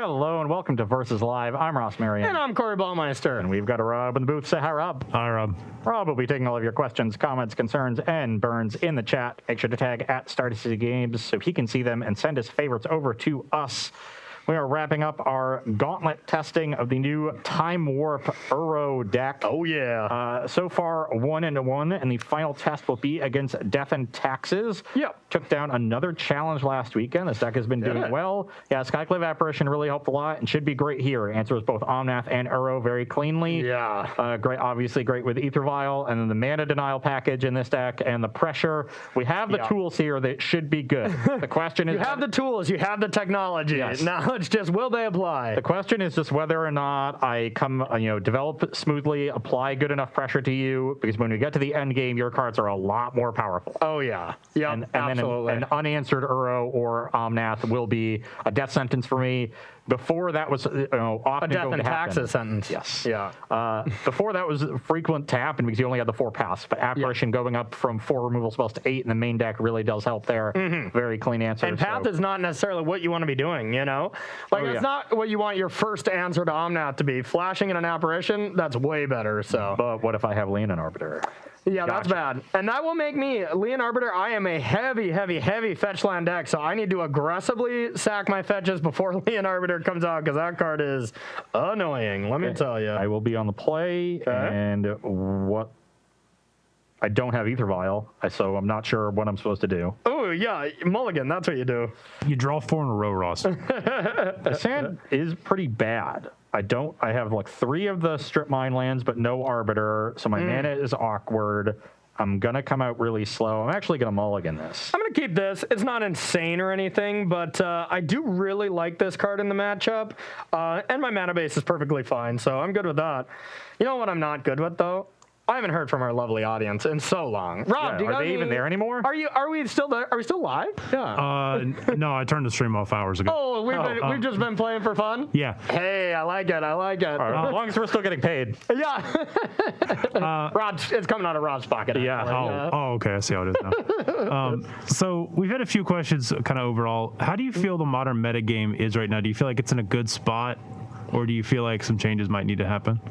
Hello and welcome to Versus Live. I'm Ross Marion. And I'm Corey Baumeister. And we've got a Rob in the booth. Say hi, Rob. Hi, Rob. Rob will be taking all of your questions, comments, concerns, and burns in the chat. Make sure to tag at Star City Games so he can see them and send his favorites over to us. We are wrapping up our Gauntlet testing of the new Time Warp Uro deck. Oh, yeah. So far, 1-1, and the final test will be against Death and Taxes. Yep. Took down another challenge last weekend. This deck has been doing well. Yeah, Skyclave Apparition really helped a lot and should be great here. Answers both Omnath and Uro very cleanly. Yeah. Great, obviously great with Ether Vial, and then the Mana Denial package in this deck, and the pressure. We have the tools here that should be good. The question is... You have the tools. You have the technology. Yes. Now it's just, will they apply? The question is just whether or not I develop smoothly, apply good enough pressure to you, because when we get to the end game, your cards are a lot more powerful. Oh, yeah. Yeah, absolutely. Then an unanswered Uro or Omnath will be a death sentence for me. Before that was often a death and taxes sentence. Yes. Yeah. Before that was frequent to happen because you only had the 4 paths. But Apparition going up from 4 removal spells to 8 in the main deck really does help there. Very clean answer. And path is not necessarily what you want to be doing, you know? Like, it's not what you want your first answer to Omnath to be. Flashing in an Apparition, that's way better, so. But what if I have Leonin Arbiter? Yeah, that's bad. And that will make me, Leon Arbiter, I am a heavy fetch land deck, so I need to aggressively sack my fetches before Leon Arbiter comes out, because that card is annoying, let me tell you. I will be on the play, and what... I don't have Ether Vial, so I'm not sure what I'm supposed to do. Oh, yeah, Mulligan, that's what you do. You draw 4 in a row, Ross. The sand is pretty bad. I have like 3 of the Strip Mine lands, but no Arbiter, so my mana is awkward. I'm going to come out really slow. I'm actually going to mulligan this. I'm going to keep this. It's not insane or anything, but I do really like this card in the matchup, and my mana base is perfectly fine, so I'm good with that. You know what I'm not good with, though? I haven't heard from our lovely audience in so long. Rob, do you are they even there anymore? Are we still there? Are we still live? Yeah. No, I turned the stream off hours ago. Oh, we've just been playing for fun? Yeah. Hey, I like it. Right, as long as we're still getting paid. Yeah. It's coming out of Rob's pocket. Yeah. Oh, okay. I see how it is now. So we've had a few questions kind of overall. How do you feel the modern metagame is right now? Do you feel like it's in a good spot, or do you feel like some changes might need to happen?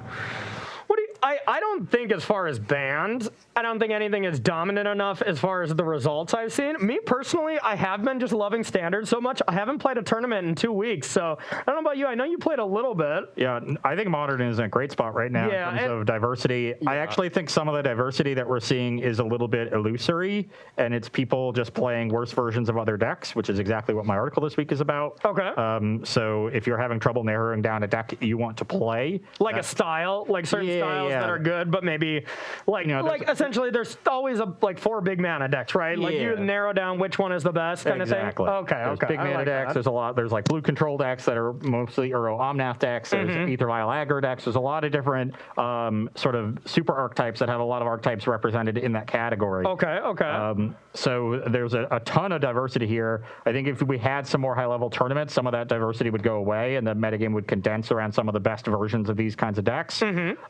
I don't think, as far as bans, I don't think anything is dominant enough as far as the results I've seen. Me personally, I have been just loving Standard so much. I haven't played a tournament in 2 weeks, so I don't know about you. I know you played a little bit. Yeah, I think Modern is in a great spot right now in terms of diversity. I actually think some of the diversity that we're seeing is a little bit illusory, and it's people just playing worse versions of other decks, which is exactly what my article this week is about. Okay. So if you're having trouble narrowing down a deck you want to play, like a style, like certain styles that are good, but maybe like essentially there's always 4 big mana decks, right? Like you narrow down which one is the best kind of thing. Okay. There's big mana decks. There's a lot. There's like blue control decks that are mostly Uro Omnath decks. There's Ether Vial aggro decks. There's a lot of different sort of super archetypes that have a lot of archetypes represented in that category. Okay. So there's a ton of diversity here. I think if we had some more high-level tournaments, some of that diversity would go away, and the metagame would condense around some of the best versions of these kinds of decks.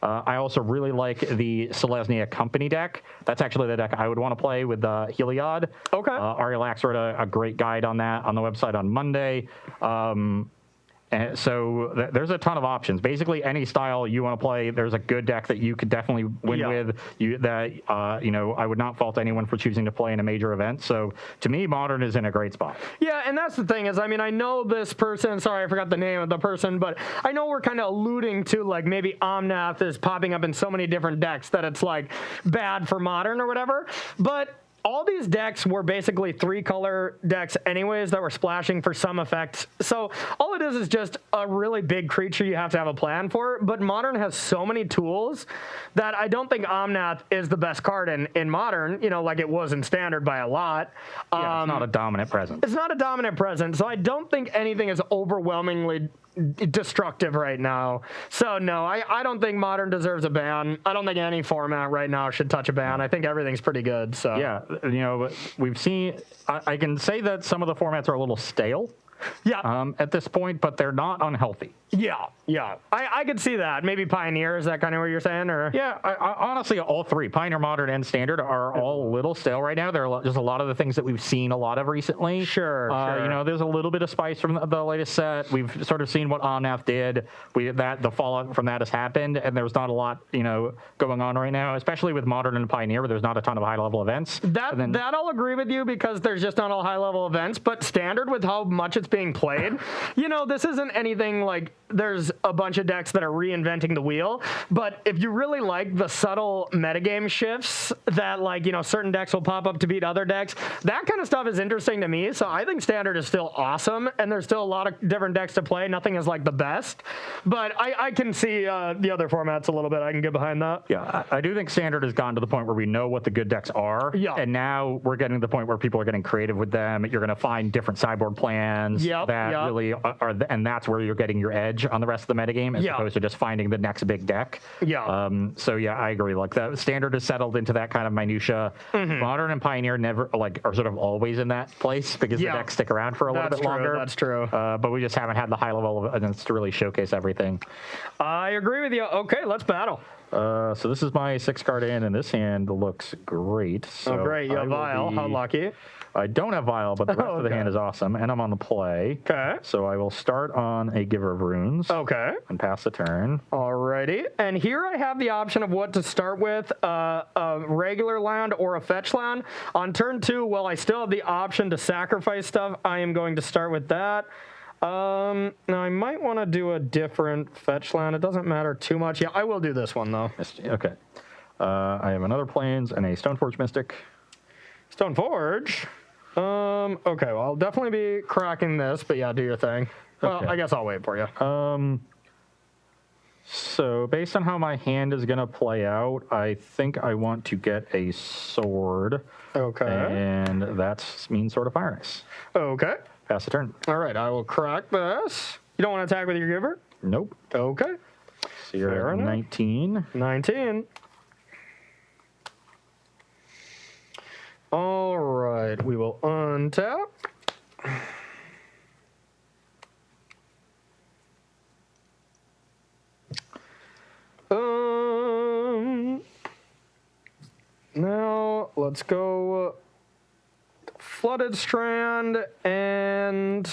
I also really like the Selesnya Company deck. That's actually the deck I would want to play with Heliod. Okay. Ari Lax wrote a great guide on that on the website on Monday. And so there's a ton of options. Basically, any style you want to play, there's a good deck that you could definitely win with. I would not fault anyone for choosing to play in a major event. So to me, Modern is in a great spot. Yeah, and that's the thing is, I mean, I know this person. Sorry, I forgot the name of the person, but I know we're kind of alluding to like maybe Omnath is popping up in so many different decks that it's like bad for Modern or whatever. But all these decks were basically 3-color decks anyways that were splashing for some effect. So all it is just a really big creature you have to have a plan for. But Modern has so many tools that I don't think Omnath is the best card in Modern, like it was in Standard by a lot. Yeah, it's not a dominant presence. It's not a dominant presence, so I don't think anything is overwhelmingly destructive right now. So no, I don't think Modern deserves a ban. I don't think any format right now should touch a ban. I think everything's pretty good. So yeah, we've seen. I can say that some of the formats are a little stale. Yeah. At this point, but they're not unhealthy. Yeah. I could see that. Maybe Pioneer, is that kind of what you're saying? Or Yeah, I, honestly, all three, Pioneer, Modern, and Standard, are all a little stale right now. There are just a lot of the things that we've seen a lot of recently. Sure. You know, there's a little bit of spice from the latest set. We've sort of seen what Omnath did. The fallout from that has happened, and there's not a lot, you know, going on right now, especially with Modern and Pioneer, where there's not a ton of high-level events. That I'll agree with you, because there's just not all high-level events, but Standard, with how much it's being played, you know, this isn't anything like there's a bunch of decks that are reinventing the wheel, but if you really like the subtle metagame shifts that, like, you know, certain decks will pop up to beat other decks, that kind of stuff is interesting to me. So I think Standard is still awesome, and there's still a lot of different decks to play. Nothing is like the best, but I can see the other formats a little bit. I can get behind that. Yeah, I do think Standard has gone to the point where we know what the good decks are, and now we're getting to the point where people are getting creative with them. You're going to find different sideboard plans that really are, and that's where you're getting your edge on the rest of the metagame, as opposed to just finding the next big deck. So yeah, I agree. Like, the Standard is settled into that kind of minutia. Modern and Pioneer never are sort of always in that place, because the decks stick around for a little bit longer. That's true. But we just haven't had the high level of events to really showcase everything. I agree with you. Okay, let's battle. So this is my 6-card hand, and this hand looks great. So great. You have Vial. How lucky. I don't have Vial, but the rest of the hand is awesome, and I'm on the play. Okay. So I will start on a Giver of Runes. Okay. And pass the turn. Alrighty. And here I have the option of what to start with, a regular land or a fetch land. On turn 2, while I still have the option to sacrifice stuff, I am going to start with that. Now I might want to do a different fetch land. It doesn't matter too much. Yeah, I will do this one, though. Okay. I have another Plains and a Stoneforge Mystic. Stoneforge? Okay, well, I'll definitely be cracking this, but yeah, do your thing. Well, I guess I'll wait for you. So based on how my hand is going to play out, I think I want to get a sword. Okay. And that means Sword of Fire and Ice. Okay. Pass the turn. All right, I will crack this. You don't want to attack with your Giver? Nope. Okay. So you're at 19. 19. All right, we will untap. Now let's go Flooded Strand, and I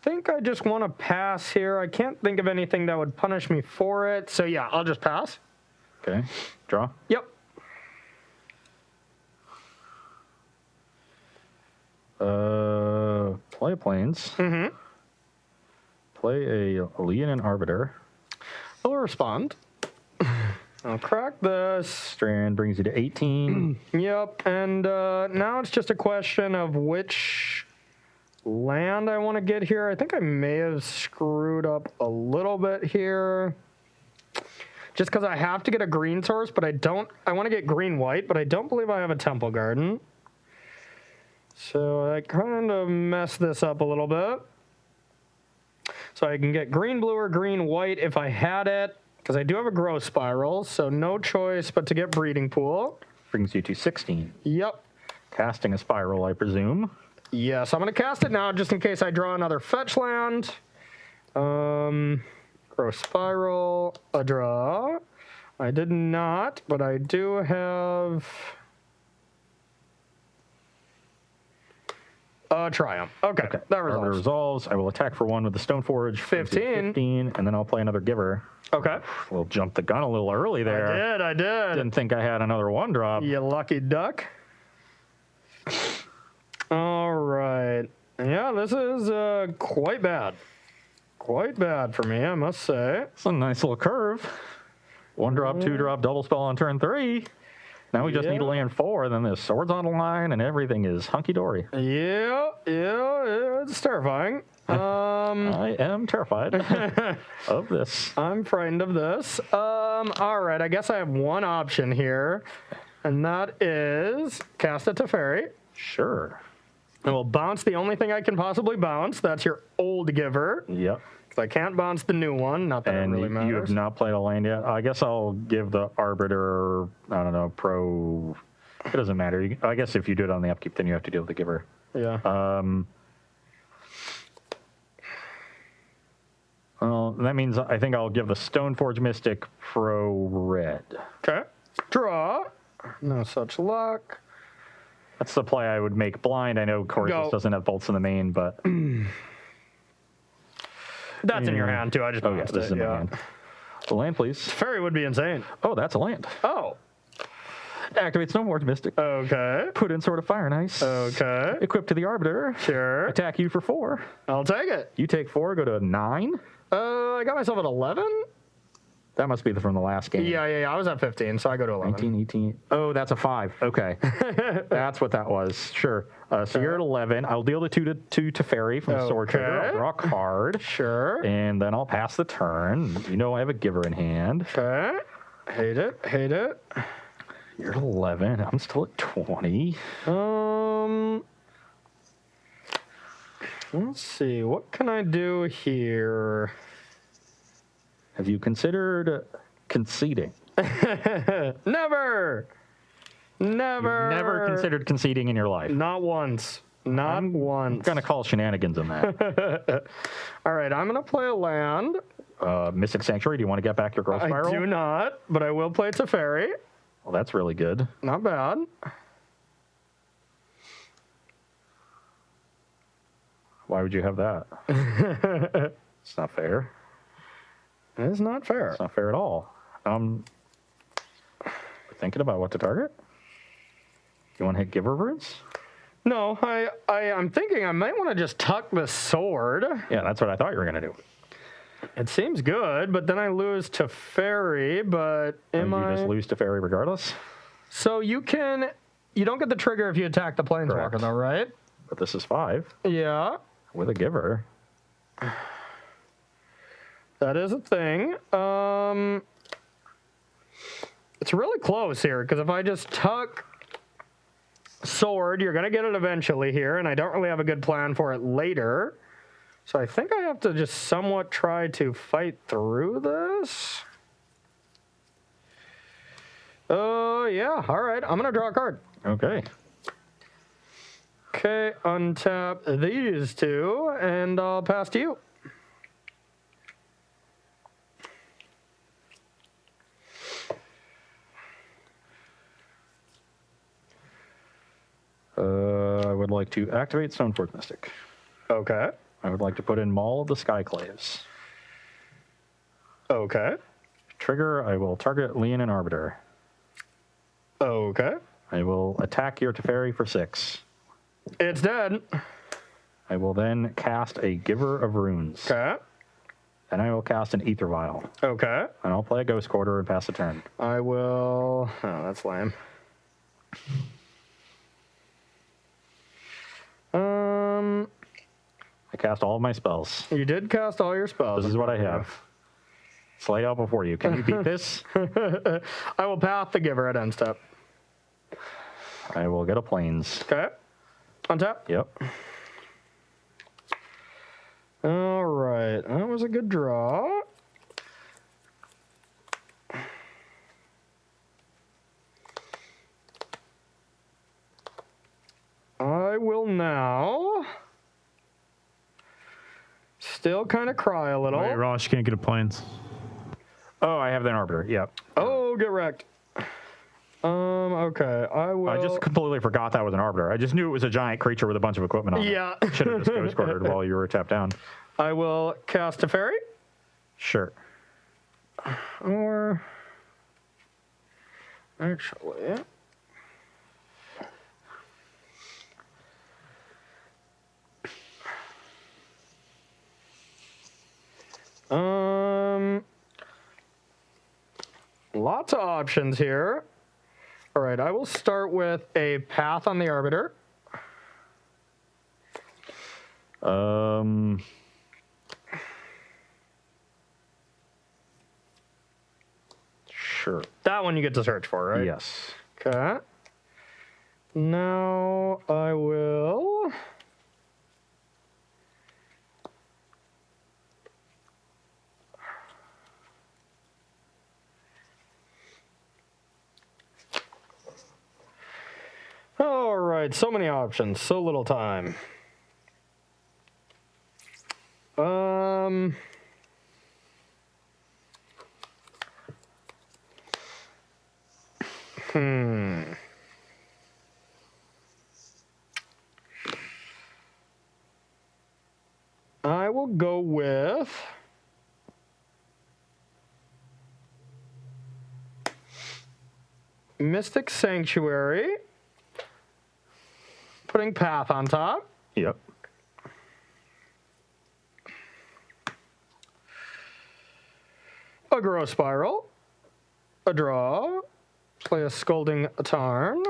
think I just want to pass here. I can't think of anything that would punish me for it, so yeah, I'll just pass. Okay. Draw. Yep. Play a Plains. Play a Leonin Arbiter. I'll respond. I'll crack this. Strand brings you to 18. Yep, and now it's just a question of which land I want to get here. I think I may have screwed up a little bit here. Just because I have to get a green source, but I want to get green-white, but I don't believe I have a Temple Garden. So I kind of messed this up a little bit. So I can get green-blue or green-white if I had it, because I do have a Growth Spiral, so no choice but to get Breeding Pool. Brings you to 16. Yep. Casting a Spiral, I presume. Yes, I'm going to cast it now just in case I draw another fetch land. Growth Spiral, a draw. I did not, but I do have Triumph. Okay, that resolves. Resolves. I will attack for 1 with the Stoneforge. 15, and then I'll play another Giver. Okay. We'll jump the gun a little early there. I did. Didn't think I had another 1-drop. You lucky duck. All right. Yeah, this is quite bad. Quite bad for me, I must say. It's a nice little curve. 1-drop, 2-drop, double spell on turn 3. Now we just need to land 4, and then the sword's on the line, and everything is hunky-dory. Yeah, it's terrifying. I am terrified of this. I'm frightened of this. All right, I guess I have one option here, and that is cast a Teferi. Sure. And we'll bounce the only thing I can possibly bounce. That's your old Giver. Yep. Because I can't bounce the new one. Not that it really matters. You have not played a land yet. I guess I'll give the Arbiter, I don't know, Pro. It doesn't matter. I guess if you do it on the upkeep, then you have to deal with the Giver. Yeah. Well, that means I think I'll give the Stoneforge Mystic Pro red. Okay. Draw. No such luck. That's the play I would make blind. I know Corvus doesn't have bolts in the main, but... That's in your hand, too. I just this is in my hand. The land, please. Fairy would be insane. Oh, that's a land. Oh. Activate Stoneforge Mystic. Okay. Put in Sword of Fire and Ice. Okay. Equip to the Arbiter. Sure. Attack you for 4. I'll take it. You take 4, go to 9. I got myself at 11? That must be from the last game. Yeah. I was at 15, so I go to 11. 19, 18. Oh, that's a 5. Okay. That's what that was. Sure. So you're at 11. I'll deal the 2 to Teferi from the Sword Trigger. I'll draw a card. Sure. And then I'll pass the turn. You know I have a Giver in hand. Okay. Hate it. You're at 11. I'm still at 20. Let's see. What can I do here? Have you considered conceding? Never. You've never considered conceding in your life. Not once. Not once. I'm going to call shenanigans in that. All right, I'm going to play a land. Mystic Sanctuary, do you want to get back your Growth Spiral? I do not, but I will play Teferi. Well, that's really good. Not bad. Why would you have that? It's not fair. It is not fair. It's not fair at all. Thinking about what to target? You want to hit Giver Runes? No, I'm thinking I might want to just tuck the sword. Yeah, that's what I thought you were going to do. It seems good, but then I lose to Fairy, but You just lose to Fairy regardless? So you don't get the trigger if you attack the Planeswalker, Correct. though, right? But this is 5 Yeah. with a Giver. That is a thing. It's really close here, because if I just tuck sword, you're going to get it eventually here, and I don't really have a good plan for it later. So I think I have to just somewhat try to fight through this. Yeah, all right. I'm going to draw a card. Okay. Okay, untap these 2, and I'll pass to you. I would like to activate Stoneforge Mystic. Okay. I would like to put in Maul of the Skyclaves. Okay. Trigger, I will target Leon and Arbiter. Okay. I will attack your Teferi for 6. It's dead. I will then cast a Giver of Runes. Okay. And I will cast an Ether Vial. Okay. And I'll play a Ghost Quarter and pass the turn. I will... Oh, that's lame. I cast all of my spells. You did cast all your spells. This is what I have. It's laid out before you. Can you beat this? I will path the Giver at end step. I will get a Plains. Okay. Untap. Yep. All right. That was a good draw. I will now still kind of cry a little. Wait, Ross, you can't get a Plains. Oh, I have the Arbiter. Yep. Oh, get wrecked. Okay. I will. I just completely forgot that was an Arbiter. I just knew it was a giant creature with a bunch of equipment on Yeah. it. Should have just Ghost Quartered while you were tapped down. I will cast a fairy. Sure. Or actually, lots of options here. All right, I will start with a path on the Arbiter. Sure. That one you get to search for, right? Yes. Okay. Now I will. All right, so many options, so little time. I will go with Mystic Sanctuary, putting Path on top. Yep. A Grow Spiral, a draw, play a Scolding Tarn.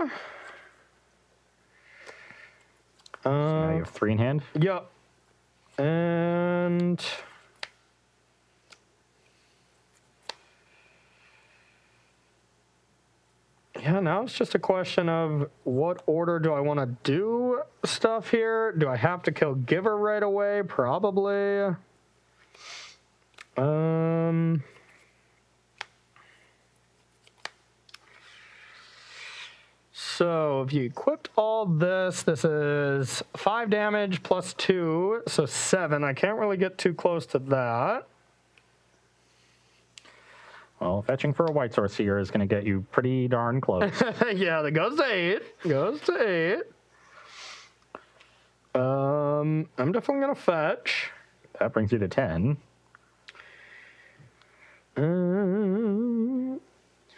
So now you have 3 in hand. Yep. And yeah, now it's just a question of what order do I want to do stuff here? Do I have to kill Giver right away? Probably. So if you equipped all this, this is 5 damage plus 2, so 7. I can't really get too close to that. Well, fetching for a White Source here is going to get you pretty darn close. Yeah, that goes to 8. Goes to 8. I'm definitely going to fetch. That brings you to 10.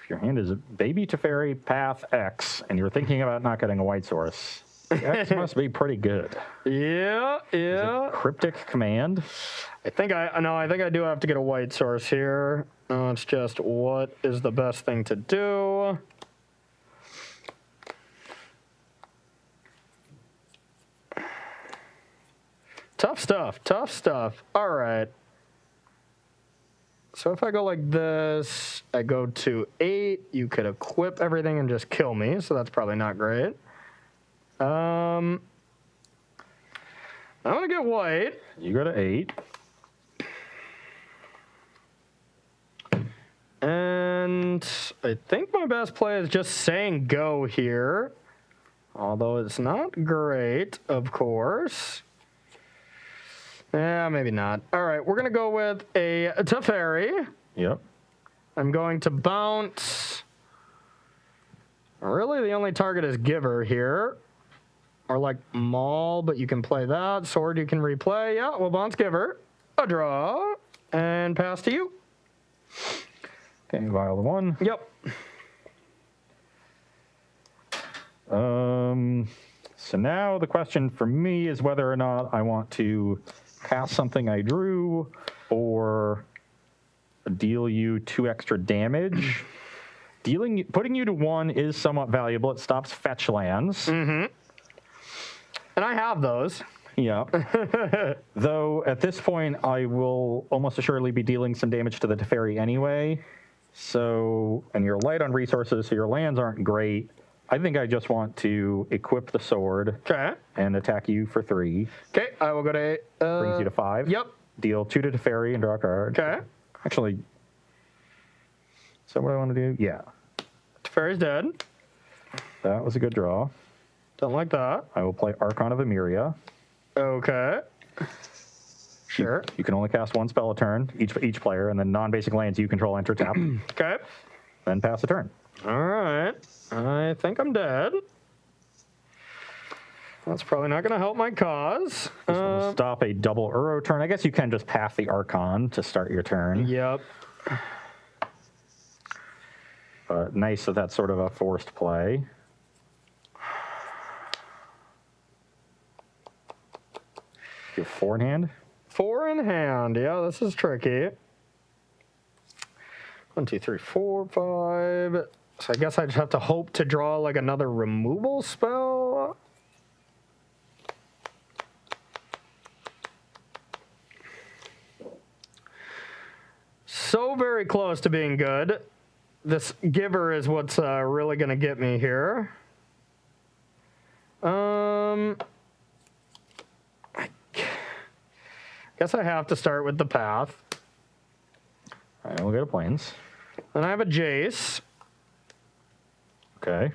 If your hand is Baby Teferi, Path, X, and you're thinking about not getting a White Source, X must be pretty good. Yeah. Cryptic Command. I think I do have to get a White Source here. It's just what is the best thing to do. Tough stuff. All right. So if I go like this, I go to 8. You could equip everything and just kill me, so that's probably not great. I'm gonna get white. You go to 8. And I think my best play is just saying go here. Although it's not great, of course. Yeah, maybe not. All right, we're going to go with a Teferi. Yep. I'm going to bounce. Really, the only target is Giver here. Or like Maul, but you can play that. Sword you can replay. Yeah, we'll bounce Giver. A draw. And pass to you. Okay, vial of 1. Yep. So now the question for me is whether or not I want to cast something I drew or deal you 2 extra damage. Putting you to 1 is somewhat valuable. It stops fetch lands. Mm-hmm. And I have those. Yeah. Though at this point, I will almost assuredly be dealing some damage to the Teferi anyway. So, and you're light on resources, so your lands aren't great. I think I just want to equip the sword. Okay. And attack you for 3. Okay, I will go to 8. Brings you to 5. Yep. Deal 2 to Teferi and draw a card. Okay. Actually, is that what I want to do? Yeah. Teferi's dead. That was a good draw. Don't like that. I will play Archon of Emeria. Okay. Sure. You can only cast 1 spell a turn, each player, and then non-basic lands you control enter tap. Okay. Then pass a turn. All right. I think I'm dead. That's probably not going to help my cause. Stop a double Uro turn. I guess you can just pass the Archon to start your turn. Yep. Nice that that's sort of a forced play. You have 4 in hand? 4 in hand. Yeah, this is tricky. 1, 2, 3, 4, 5. So I guess I just have to hope to draw like another removal spell. So very close to being good. This Giver is what's really going to get me here. I guess I have to start with the Path. All right, we'll go to Plains. Then I have a Jace. Okay.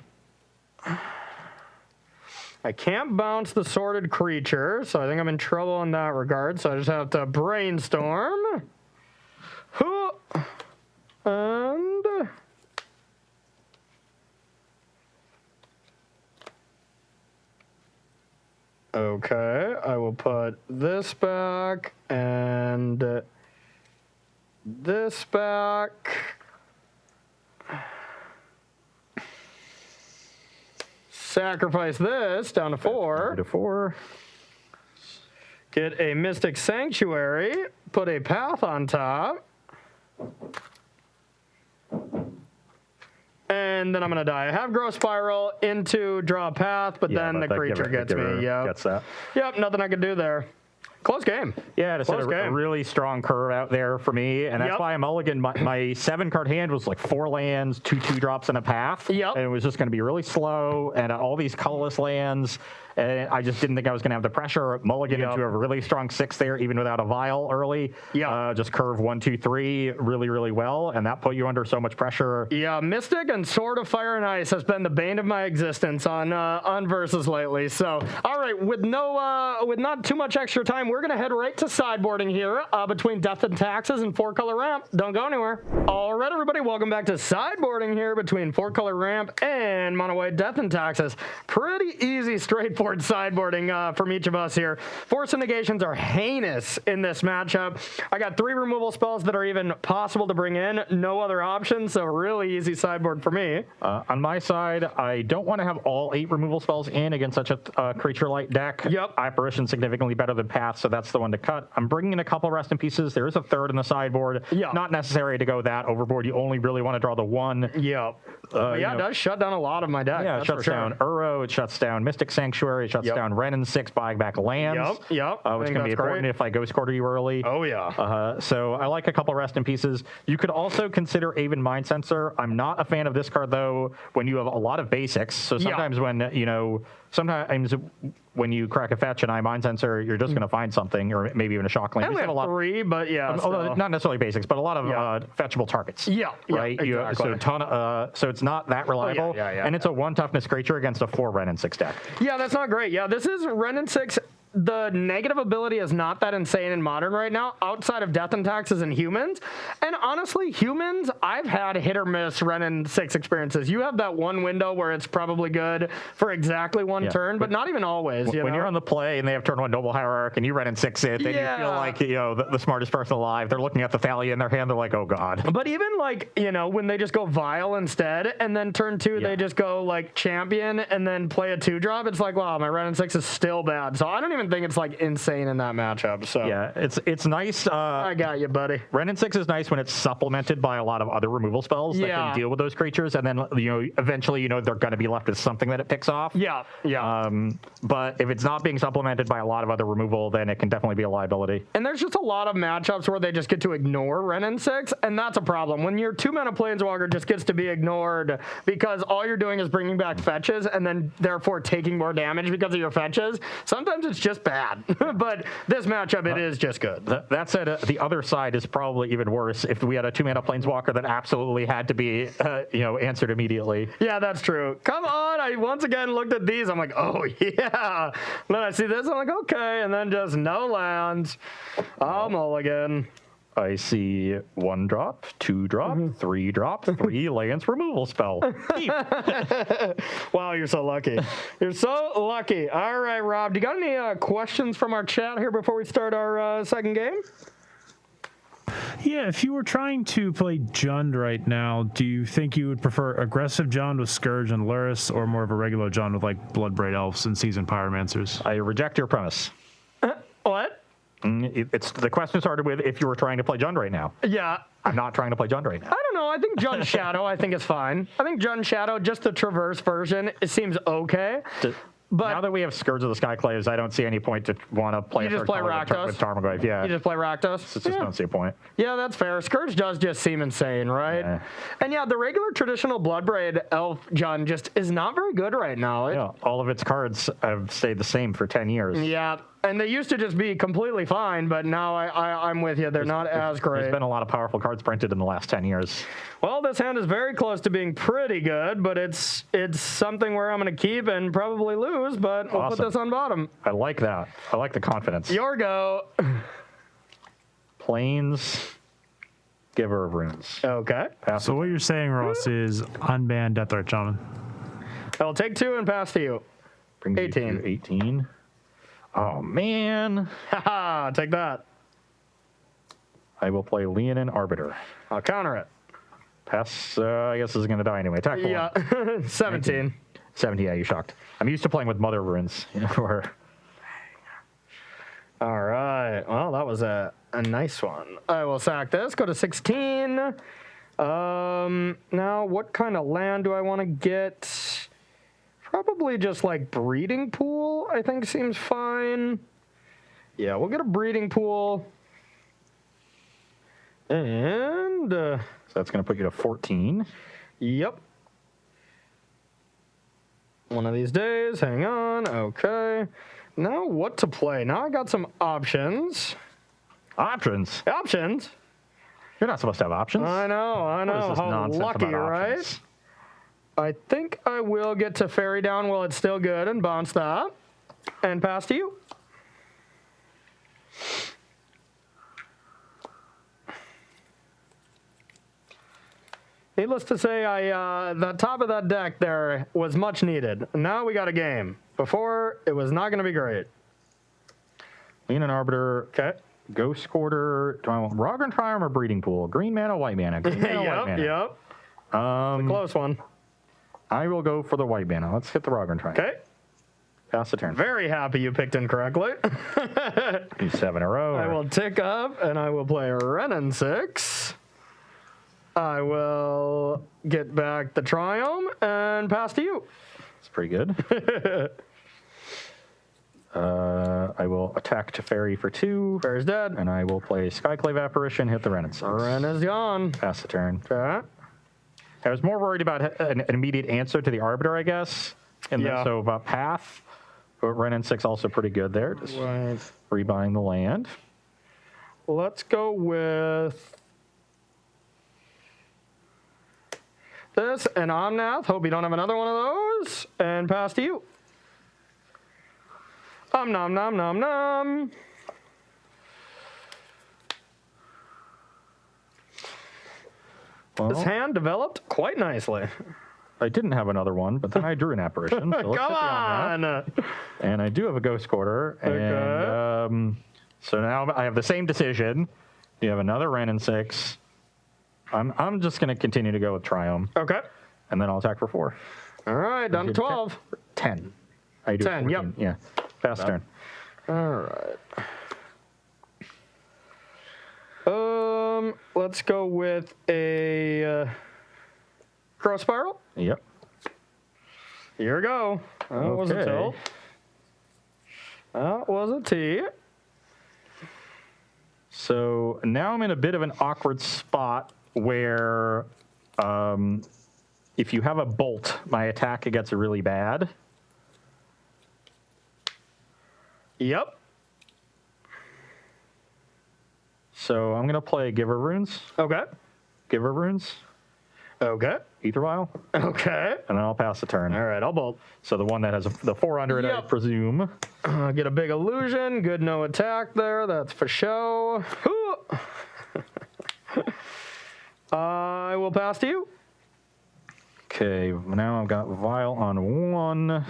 I can't bounce the Sorted Creature, so I think I'm in trouble in that regard. So I just have to Brainstorm. And Okay, I will put this back and this back. Sacrifice this down to 4. To 4. Get a Mystic Sanctuary. Put a Path on top. And then I'm going to die. I have Grow Spiral into Draw a Path, but then the creature gets me. Gets that. Yep, nothing I can do there. Close game. Yeah, it's a really strong curve out there for me, and that's why I mulliganed. My 7-card hand was like 4 lands, 2 drops, and a path. Yep. And it was just going to be really slow, and all these colorless lands. And I just didn't think I was going to have the pressure. Mulligan into a really strong 6 there, even without a vial early. Yeah. Just curve 1, 2, 3 really, really well, and that put you under so much pressure. Yeah, Mystic and Sword of Fire and Ice has been the bane of my existence on Versus lately. So, all right, with not too much extra time, we're going to head right to sideboarding here between Death and Taxes and 4-color ramp. Don't go anywhere. All right, everybody, welcome back to sideboarding here between 4-color ramp and mono white Death and Taxes. Pretty easy, straightforward sideboarding from each of us here. Force and Negations are heinous in this matchup. I got 3 removal spells that are even possible to bring in. No other options, so really easy sideboard for me. On my side, I don't want to have all 8 removal spells in against such a creature-light deck. Yep. Apparition significantly better than Path, so that's the one to cut. I'm bringing in a couple Rest in Pieces. There is a 3rd in the sideboard. Yeah. Not necessary to go that overboard. You only really want to draw the 1. Yeah. It does shut down a lot of my deck. Yeah, it shuts down Uro, it shuts down Mystic Sanctuary, it shuts down Ren and 6, buying back lands. Yep. Which can be important if I Ghost Quarter you early. Oh, yeah. So I like a couple Rest in Pieces. You could also consider Aven Mind Sensor. I'm not a fan of this card, though, when you have a lot of basics. So sometimes when you crack a fetch and I Mind Sensor, you're just going to find something, or maybe even a shock lane. We have 3, but not necessarily basics, but a lot of fetchable targets. Yeah, right. Exactly. So it's not that reliable, and it's a 1 toughness creature against a 4 Ren and 6 deck. Yeah, that's not great. Yeah, this is Ren and 6. The negative ability is not that insane in Modern right now, outside of Death and Taxes and Humans. And honestly, Humans, I've had hit or miss Ren and 6 experiences. You have that one window where it's probably good for exactly 1 turn, but not even always. When you're on the play and they have turn 1 Noble Hierarch and you Ren and 6 it, then you feel like the smartest person alive. They're looking at the Thalia in their hand. They're like, oh god. But even when they just go Vile instead, and then turn 2 they just go like Champion and then play a 2-drop. It's like, wow, my Ren and 6 is still bad. So I don't even think it's like insane in that matchup. So yeah, it's nice. I got you, buddy. Ren and 6 is nice when it's supplemented by a lot of other removal spells that can deal with those creatures, and then eventually they're going to be left with something that it picks off. Yeah. But if it's not being supplemented by a lot of other removal, then it can definitely be a liability. And there's just a lot of matchups where they just get to ignore Ren and 6, and that's a problem. When your 2-mana Planeswalker just gets to be ignored because all you're doing is bringing back fetches and then therefore taking more damage because of your fetches, sometimes it's just bad. But this matchup, it is just good. That said, the other side is probably even worse if we had a 2-mana Planeswalker that absolutely had to be, answered immediately. Yeah, that's true. Come on. I once again looked at these. I'm like, oh, yeah. Then I see this. I'm like, okay. And then just no lands. Oh, mulligan. I see 1 drop, 2 drop, 3 drop, 3 lands removal spell. Wow, you're so lucky. You're so lucky. All right, Rob, do you got any questions from our chat here before we start our second game? Yeah, if you were trying to play Jund right now, do you think you would prefer aggressive Jund with Scourge and Luris, or more of a regular Jund with like Bloodbraid Elves and Seasoned Pyromancers? I reject your premise. What? It's the question started with if you were trying to play Jund right now. Yeah. I'm not trying to play Jund right now. I don't know. I think Jund Shadow, I think is fine. I think Jund Shadow, just the Traverse version, it seems okay. But now that we have Scourge of the Skyclaves, I don't see any point to want to play you just play Rakdos with Tarmogoyf. Yeah. You just play Rakdos? Just don't see a point. Yeah, that's fair. Scourge does just seem insane, right? Yeah. And yeah, the regular traditional Bloodbraid Elf Jund just is not very good right now. All of its cards have stayed the same for 10 years. Yeah. And they used to just be completely fine, but now I'm with you. They're not as great. There's been a lot of powerful cards printed in the last 10 years. Well, this hand is very close to being pretty good, but it's something where I'm going to keep and probably lose, but we'll put this on bottom. I like that. I like the confidence. Your go. Plains, Giver of Runes. Okay. So what you're saying, Ross, is unban Deathrite Shaman. I'll take 2 and pass to you. Brings 18. You to 18. Oh, man. Haha, take that. I will play Leonin Arbiter. I'll counter it. Pass, I guess this is going to die anyway. Attack for Yeah, one. 17. 70, yeah, you shocked. I'm used to playing with Mother Runes. Or All right. Well, that was a nice one. I will sack this. Go to 16. Now, what kind of land do I want to get? Probably just like breeding pool, I think seems fine. Yeah, we'll get a breeding pool. And, so that's going to put you to 14. Yep. One of these days. Hang on. Okay. Now what to play? Now I got some options. Options? Options? You're not supposed to have options. I know. What is this How nonsense lucky, about right? options? I think I will get to Fairy Down while it's still good and bounce that. And pass to you. Needless to say, the top of that deck there was much needed. Now we got a game. Before, it was not going to be great. Leonin Arbiter. Okay. Ghost Quarter. Do I want Rogran Triumph or Breeding Pool? Green mana, white mana. Green mana, white mana. Yep. Close one. I will go for the white mana. Let's hit the Rogran Triumph. Okay. Pass the turn. Very happy you picked incorrectly. Do 7 in a row. I will tick up and I will play Renin 6. I will get back the Triumph and pass to you. It's pretty good. I will attack Teferi for 2. Fairy's dead. And I will play Skyclave Apparition, hit the Renin 6. Ren is gone. Pass the turn. Okay. I was more worried about an immediate answer to the Arbiter, I guess. And Yeah. then so about Path. But Renin 6 also pretty good there. Just Right. rebuying the land. Let's go with this and Omnath. Hope you don't have another one of those. And pass to you. Nom nom nom nom. Well, This hand developed quite nicely. I didn't have another one, but then I drew an Apparition. So let's Come hit the Omnath. on. And I do have a Ghost Quarter. And so now I have the same decision. You have another Renin 6. I'm just going to continue to go with Triumph. Okay. And then I'll attack for 4. All right, down to 12. 10. I do 10, 14. Yeah. Pass turn. All right. Let's go with a Crow Spiral. Yep. Here we go. That was a Okay. tilt. That was a T. So now I'm in a bit of an awkward spot where if you have a bolt, my attack gets really bad. Yep. So I'm going to play Giver Runes. Okay. Giver Runes. Okay. Ether Vial. Okay. And then I'll pass the turn. All right, I'll bolt. So the one that has the 400, I Yep. presume. Get a big illusion. Good no attack there. That's for show. I will pass to you. Okay, now I've got Vial on 1.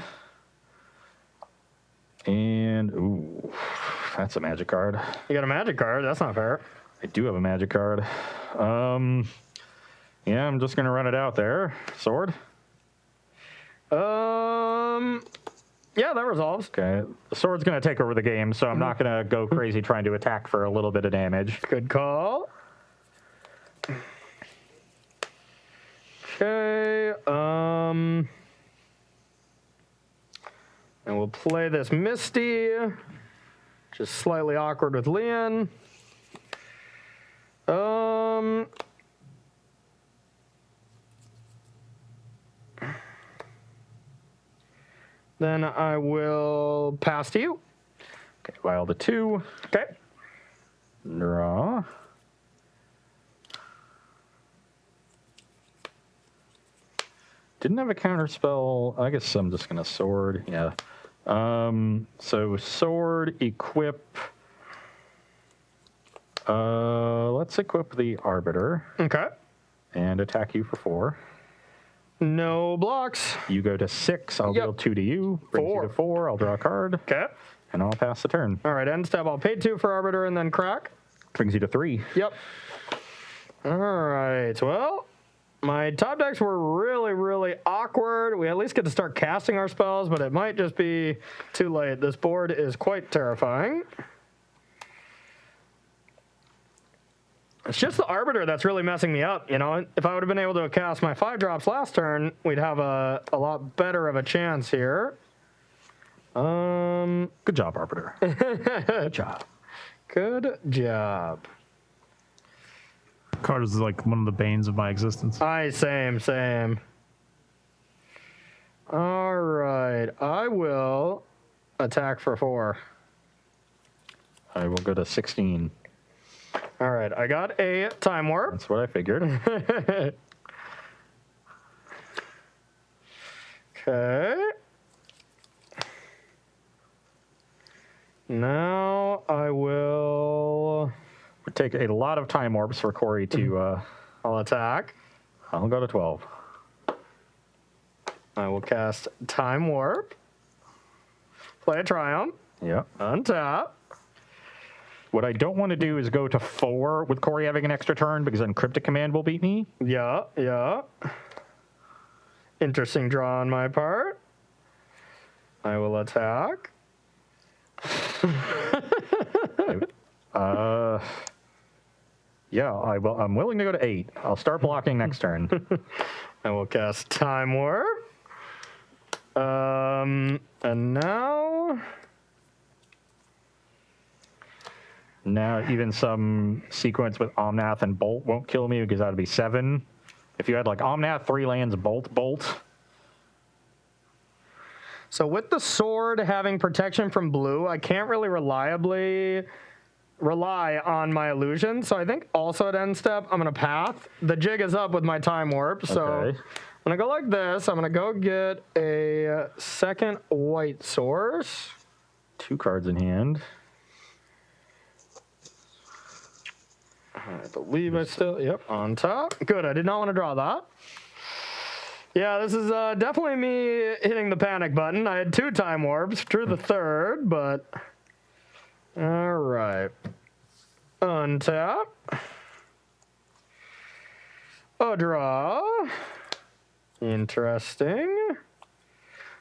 And, ooh, that's a magic card. You got a magic card. That's not fair. I do have a magic card. Yeah, I'm just going to run it out there. Sword. Yeah, that resolves. Okay, the sword's going to take over the game, so I'm not going to go crazy trying to attack for a little bit of damage. Good call. Okay, and we'll play this Misty. Just slightly awkward with Leon. Then I will pass to you. Okay, Vial to 2. Okay. Draw. Didn't have a counter spell. I guess I'm just going to sword. Yeah. So sword, equip. Let's equip the Arbiter Okay. and attack you for 4. No blocks. You go to 6. I'll Yep. deal 2 to you. Brings you 4. to 4. I'll draw a card. Okay. And I'll pass the turn. All right, end step. I'll pay 2 for Arbiter and then crack. Brings you to 3. Yep. All right. Well, my top decks were really, really awkward. We at least get to start casting our spells, but it might just be too late. This board is quite terrifying. It's just the Arbiter that's really messing me up, you know? If I would have been able to cast my 5 drops last turn, we'd have a lot better of a chance here. Good job, Arbiter. Good job. Good job. Card is like one of the banes of my existence. Same. All right, I will attack for 4. I will go to 16. All right, I got a Time Warp. That's what I figured. Okay. Now I will... Would take a lot of time warps for Corey to... I'll attack. I'll go to 12. I will cast Time Warp. Play a Triumph. Yeah. Untap. What I don't want to do is go to 4 with Corey having an extra turn, because then Cryptic Command will beat me. Yeah. Interesting draw on my part. I will attack. Yeah, I'm willing to go to 8. I'll start blocking next turn. I will cast Time Warp. And now... Now, even some sequence with Omnath and Bolt won't kill me, because that would be 7. If you had like Omnath, 3 lands, Bolt. So with the sword having protection from blue, I can't really reliably rely on my illusion. So I think also at end step, I'm going to path. The jig is up with my Time Warp. So Okay. I'm going to go like this. I'm going to go get a second white source. 2 cards in hand. I believe I still, yep, on top. Good, I did not want to draw that. Yeah, this is definitely me hitting the panic button. I had 2 Time Warps, drew the third, but... All right. Untap. A draw. Interesting.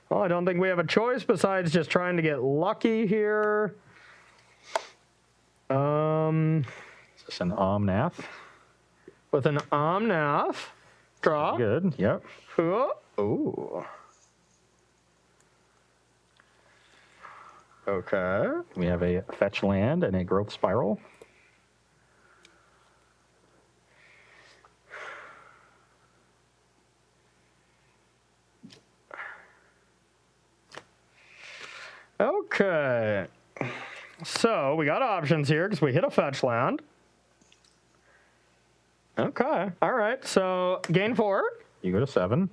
Well, I don't think we have a choice besides just trying to get lucky here. Is this an Omnath? With an Omnath. Draw. Good, yep. Ooh. Okay. We have a fetch land and a growth spiral. Okay. So we got options here because we hit a fetch land. Okay. All right. So gain 4. You go to 7.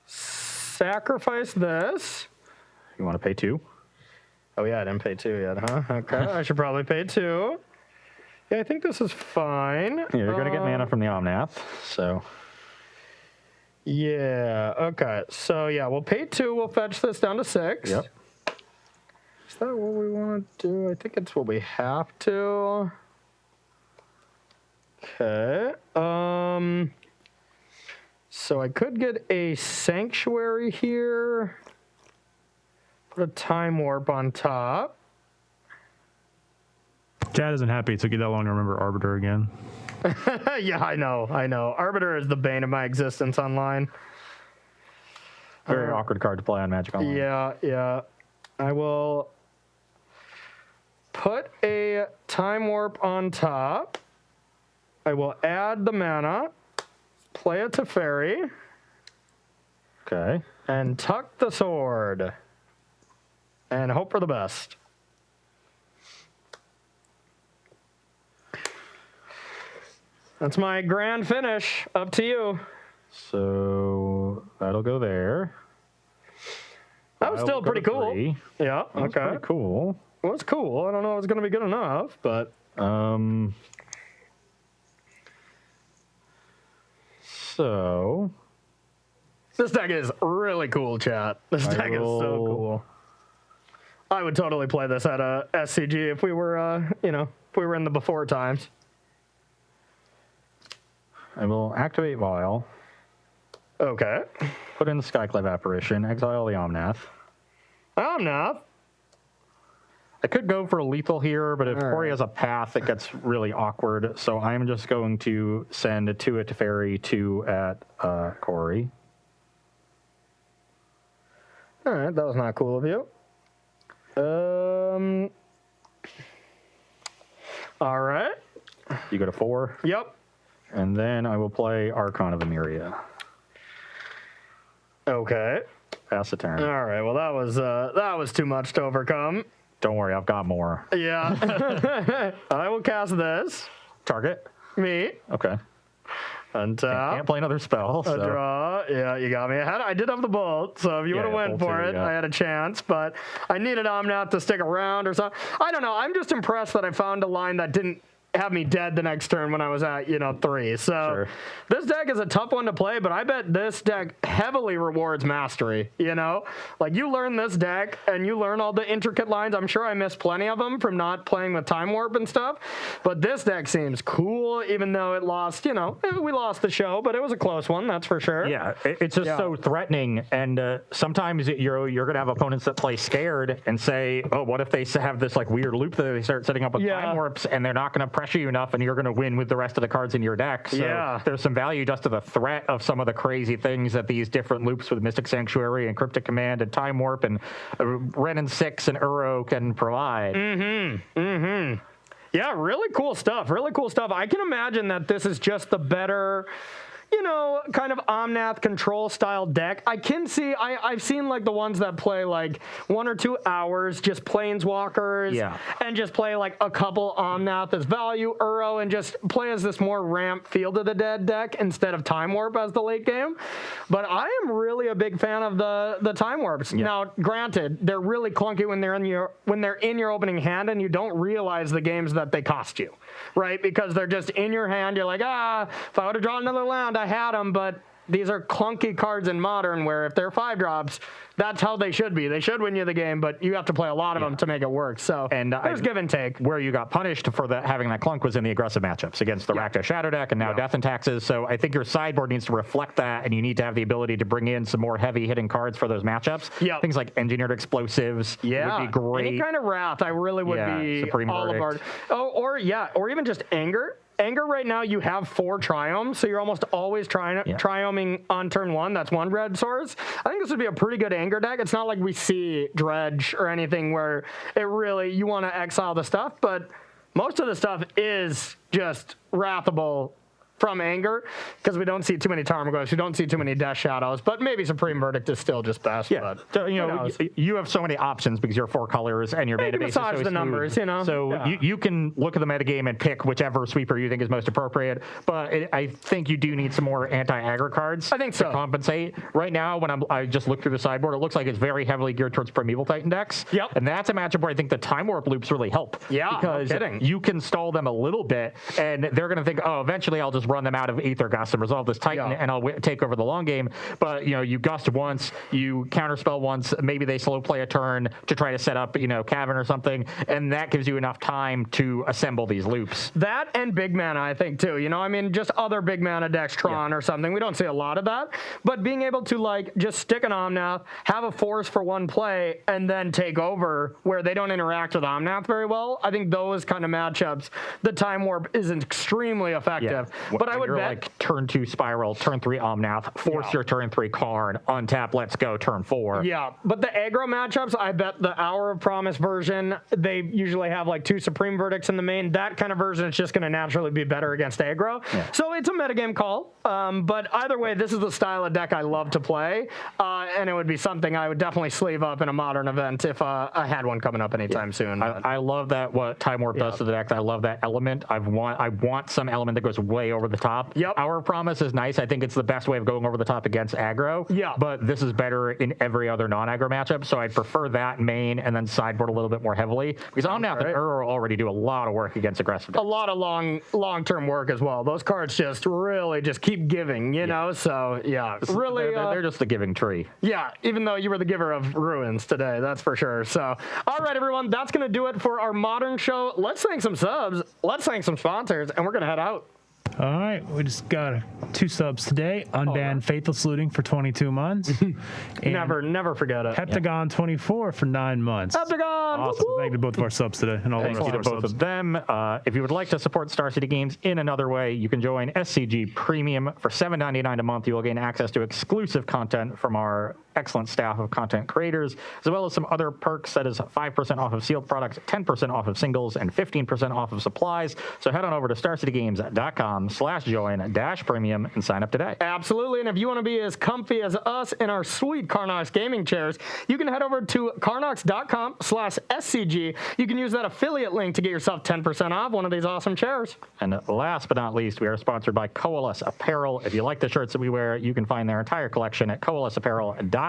Sacrifice this. You want to pay 2? Oh, yeah. I didn't pay 2 yet, huh? Okay. I should probably pay 2. Yeah, I think this is fine. Yeah, you're going to get mana from the Omnath, so... Yeah. Okay. So, yeah, we'll pay 2. We'll fetch this down to 6. Yep. Is that what we want to do? I think it's what we have to. Okay. So I could get a Sanctuary here. Put a Time Warp on top. Chad isn't happy. It took you that long to remember Arbiter again. Yeah, I know. Arbiter is the bane of my existence online. Very awkward card to play on Magic Online. Yeah. I will put a Time Warp on top. I will add the mana, play a Teferi, Okay. and tuck the sword. And hope for the best. That's my grand finish. Up to you. So that'll go there. That was still pretty cool. 3. Yeah, That's okay. pretty cool. It was cool. I don't know if it's going to be good enough, but... So... This deck is really cool, chat. This deck is so cool. I would totally play this at a SCG if we were, if we were in the before times. I will activate Vial. Okay. Put in the Skyclave Apparition. Exile the Omnath. Omnath. I could go for a lethal here, but if Corey has a path, it gets really awkward. So I'm just going to send 2 at Teferi, 2 at Corey. All right, that was not cool of you. All right. You go to 4. Yep. And then I will play Archon of Emeria. Okay. Pass the turn. All right. Well, that was too much to overcome. Don't worry, I've got more. Yeah. I will cast this. Target? Me. Okay. Untap. Can't play another spell. A draw. Yeah, you got me. I did have the bolt, so if you would have went for it, I had a chance, but I needed Omnath to stick around or something. I don't know. I'm just impressed that I found a line that didn't have me dead the next turn when I was at, 3. So this deck is a tough one to play, but I bet this deck heavily rewards mastery, Like, you learn this deck, and you learn all the intricate lines. I'm sure I missed plenty of them from not playing with Time Warp and stuff, but this deck seems cool, even though it lost, we lost the show, but it was a close one, that's for sure. Yeah, it's just so threatening, and sometimes you're going to have opponents that play scared and say, oh, what if they have this, weird loop that they start setting up with Time Warps, and they're not going to pressure you enough, and you're going to win with the rest of the cards in your deck. So there's some value just to the threat of some of the crazy things that these different loops with Mystic Sanctuary and Cryptic Command and Time Warp and Ren and 6 and Uro can provide. Yeah, really cool stuff. Really cool stuff. I can imagine that this is just the better, kind of Omnath control style deck. I can see, I've seen the ones that play 1 or 2 hours, just Planeswalkers, and just play a couple Omnath as value, Uro, and just play as this more ramp Field of the Dead deck instead of Time Warp as the late game. But I am really a big fan of the Time Warps. Now, granted, they're really clunky when they're in your opening hand, and you don't realize the games that they cost you, right? Because they're just in your hand. You're like, if I would have drawn another land, I had them, but these are clunky cards in Modern where if they're 5-drops, that's how they should be. They should win you the game, but you have to play a lot of them to make it work. So there's give and take. Where you got punished for having that clunk was in the aggressive matchups against the Rakdos Shadow deck and now Death and Taxes. So I think your sideboard needs to reflect that, and you need to have the ability to bring in some more heavy hitting cards for those matchups. Things like Engineered Explosives would be great. Any kind of Wrath, I really would be Supreme all Verdict. or even just Anger. Anger right now, you have 4 Triomes, so you're almost always Trioming on turn 1. That's 1 red source. I think this would be a pretty good Anger deck. It's not like we see Dredge or anything where you want to exile the stuff, but most of the stuff is just wrathable from Anger, because we don't see too many Tarmogoyfs, we don't see too many Death Shadows, but maybe Supreme Verdict is still just best. But, you have so many options because you're 4 colors and your database is so massage the numbers, So you can look at the metagame and pick whichever sweeper you think is most appropriate, but I think you do need some more anti-aggro cards to compensate. Right now, when I just looked through the sideboard, it looks like it's very heavily geared towards Primeval Titan decks. And that's a matchup where I think the Time Warp loops really help. Because you can stall them a little bit, and they're going to think, oh, eventually I'll just run them out of Aether Gust and resolve this Titan, and I'll take over the long game. But you gust once, you counterspell once, maybe they slow play a turn to try to set up Cavern or something, and that gives you enough time to assemble these loops. That and big mana, I think too. Just other big mana decks, Tron or something. We don't see a lot of that, but being able to just stick an Omnath, have a force for 1 play, and then take over where they don't interact with Omnath very well. I think those kind of matchups, the Time Warp is extremely effective. But I would turn 2 Spiral, turn 3 Omnath, force your turn 3 card, untap, let's go, turn 4. Yeah, but the aggro matchups, I bet the Hour of Promise version, they usually have 2 Supreme Verdicts in the main. That kind of version is just going to naturally be better against aggro. So it's a metagame call. But either way, this is the style of deck I love to play, and it would be something I would definitely sleeve up in a Modern event if I had one coming up anytime soon. I love that what Time Warp does to the deck. I love that element. I want some element that goes way over the top. Hour of Promise is nice. I think it's the best way of going over the top against aggro. But this is better in every other non-aggro matchup, so I'd prefer that main and then sideboard a little bit more heavily, because Omnath and Uro already do a lot of work against aggressive decks. A lot of long-term work as well. Those cards just really just keep giving, So really, they're just the giving tree. Yeah, even though you were the giver of ruins today, that's for sure. So, all right, everyone, that's going to do it for our Modern show. Let's thank some subs. Let's thank some sponsors, and we're going to head out. All right, we just got 2 subs today. Unbanned Faithless Looting for 22 months. Never forget it. Heptagon 24 for 9 months. Heptagon! Awesome. Thank you to both of our subs today. And all Thank the you rest to of our both subs. of them. If you would like to support Star City Games in another way, you can join SCG Premium for $7.99 a month. You will gain access to exclusive content from our excellent staff of content creators, as well as some other perks. That is 5% off of sealed products, 10% off of singles, and 15% off of supplies. So head on over to starcitygames.com/join-premium and sign up today. Absolutely, and if you want to be as comfy as us in our sweet Carnox gaming chairs, you can head over to carnox.com/SCG. You can use that affiliate link to get yourself 10% off one of these awesome chairs. And last but not least, we are sponsored by Coalesce Apparel. If you like the shirts that we wear, you can find their entire collection at coalesceapparel.shop.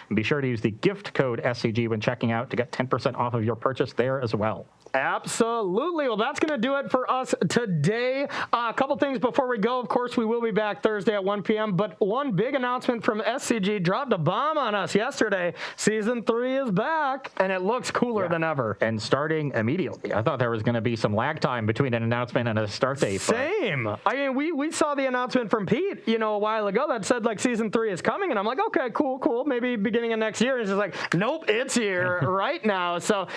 And be sure to use the gift code SCG when checking out to get 10% off of your purchase there as well. Absolutely. Well, that's going to do it for us today. A couple things before we go. Of course, we will be back Thursday at 1 p.m., but one big announcement from SCG dropped a bomb on us yesterday. Season 3 is back, and it looks cooler than ever. And starting immediately. I thought there was going to be some lag time between an announcement and a start date. Same. I mean, we saw the announcement from Pete, a while ago that said, like, Season 3 is coming, and I'm like, okay, cool, maybe beginning of next year. And it's just like, nope, it's here right now. So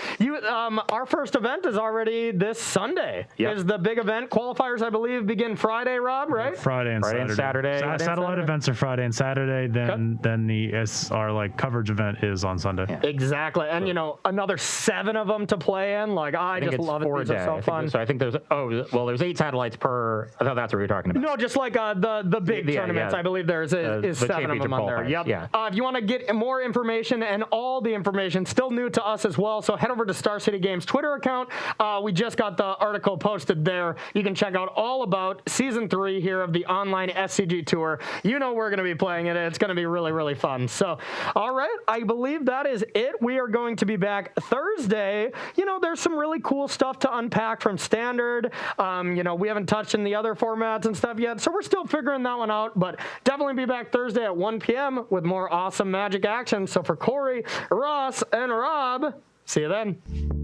our first event is already this Sunday. Yep. Is the big event. Qualifiers, I believe, begin Friday, Rob, right? Friday and Saturday. Satellite events are Friday and Saturday. Then our coverage event is on Sunday. Yeah. Exactly. And another 7 of them to play in. Like, I just love it. These are so fun. So I think there's there's 8 satellites per. I thought that's what we were talking about. No, just like the big tournaments. I believe there's is 7 of them on there. Yep. Yeah. If you want to get more information, and all the information still new to us as well, so head over to Star City Games Twitter account. We just got the article posted there. You can check out all about Season 3 here of the online SCG Tour. We're going to be playing it. It's going to be really, really fun. So, all right, I believe that is it. We are going to be back Thursday. There's some really cool stuff to unpack from Standard. We haven't touched in the other formats and stuff yet, so we're still figuring that one out, but definitely be back Thursday at 1 p.m. with more awesome Magic action. So for Corey, Ross, and Rob, see you then.